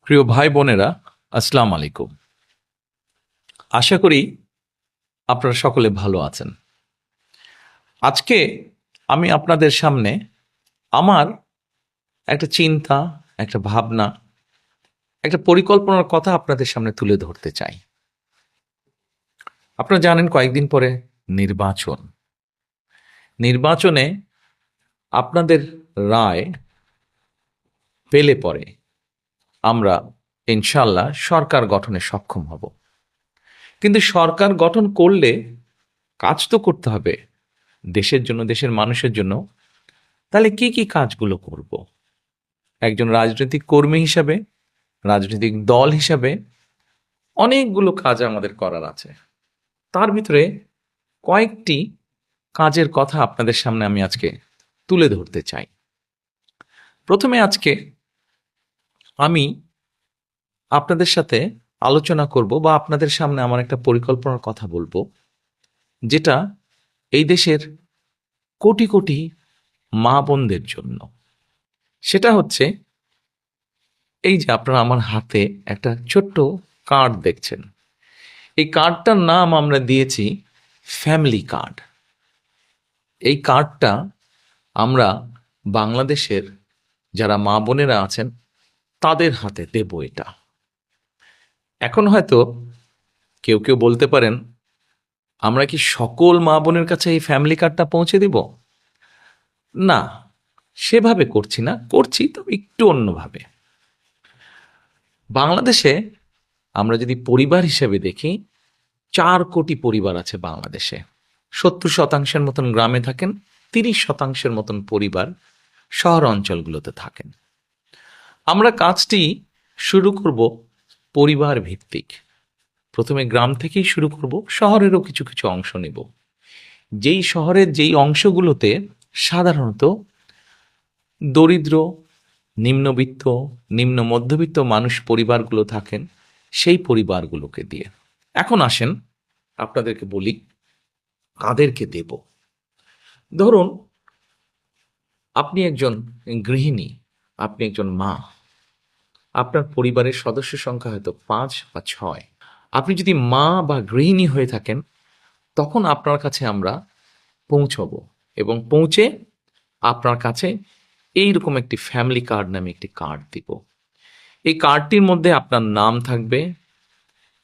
প্রিয় ভাই বোনেরা, আসসালামু আলাইকুম। আশা করি আপনারা সকলে ভালো আছেন। আজকে আমি আপনাদের সামনে আমার একটা চিন্তা, একটা ভাবনা, একটা পরিকল্পনার কথা আপনাদের সামনে তুলে ধরতে চাই। আপনারা জানেন কয়েকদিন পরে নির্বাচন। নির্বাচনে আপনাদের রায় পেলে পরে আমরা ইনশাআল্লাহ সরকার গঠনে সক্ষম হব। কিন্তু সরকার গঠন করলে কাজ তো করতে হবে দেশের জন্য, দেশের মানুষের জন্য। তাহলে কি কি কাজগুলো করব? একজন রাজনৈতিক কর্মী হিসাবে, রাজনৈতিক দল হিসাবে অনেকগুলো কাজ আমাদের করার আছে। তার ভিতরে কয়েকটি কাজের কথা আপনাদের সামনে আমি আজকে তুলে ধরতে চাই। প্রথমে আজকে আমি আপনাদের সাথে আলোচনা করব বা আপনাদের সামনে আমার একটা পরিকল্পনার কথা বলবো, যেটা এই দেশের কোটি কোটি মা বোনদের জন্য। সেটা হচ্ছে এই যে আপনারা আমার হাতে একটা ছোট্ট কার্ড দেখছেন। এই কার্ডটার নাম আমরা দিয়েছি ফ্যামিলি কার্ড। এই কার্ডটা আমরা বাংলাদেশের যারা মা বোনেরা আছেন তাদের হাতে দেব এটা। এখন হয়তো কেউ কেউ বলতে পারেন, আমরা কি সকল মা বোনের কাছে এই ফ্যামিলি কার্ডটা পৌঁছে দিব? না, সেভাবে করছি না, করছি তবে একটু অন্যভাবে। বাংলাদেশে আমরা যদি পরিবার হিসেবে দেখি, 4 কোটি পরিবার আছে বাংলাদেশে। 70% মতন গ্রামে থাকেন, 30% মতন পরিবার শহর অঞ্চলগুলোতে থাকেন। আমরা কাজটি শুরু করব পরিবার ভিত্তিক। প্রথমে গ্রাম থেকেই শুরু করব, শহরেরও কিছু কিছু অংশ নেব। যেই শহরের যেই অংশগুলোতে সাধারণত দরিদ্র, নিম্নবিত্ত, নিম্ন মধ্যবিত্ত মানুষ পরিবারগুলো থাকেন, সেই পরিবারগুলোকে দিয়ে। এখন আসেন আপনাদেরকে বলি কাদেরকে দেব। ধরুন আপনি একজন গৃহিণী, আপনি একজন মা, আপনার পরিবারের সদস্য সংখ্যা হয়তো 5 বা 6। আপনি যদি মা বা গৃহিণী হয়ে থাকেন, তখন আপনার কাছে আমরা পৌঁছবো এবং পৌঁছে আপনার কাছে এইরকম একটি ফ্যামিলি কার্ড নামে একটি কার্ড দিব। এই কার্ডটির মধ্যে আপনার নাম থাকবে,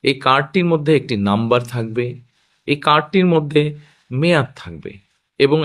এই কার্ডটির মধ্যে একটি নাম্বার থাকবে, এই কার্ডটির মধ্যে মেয়াদ থাকবে এবং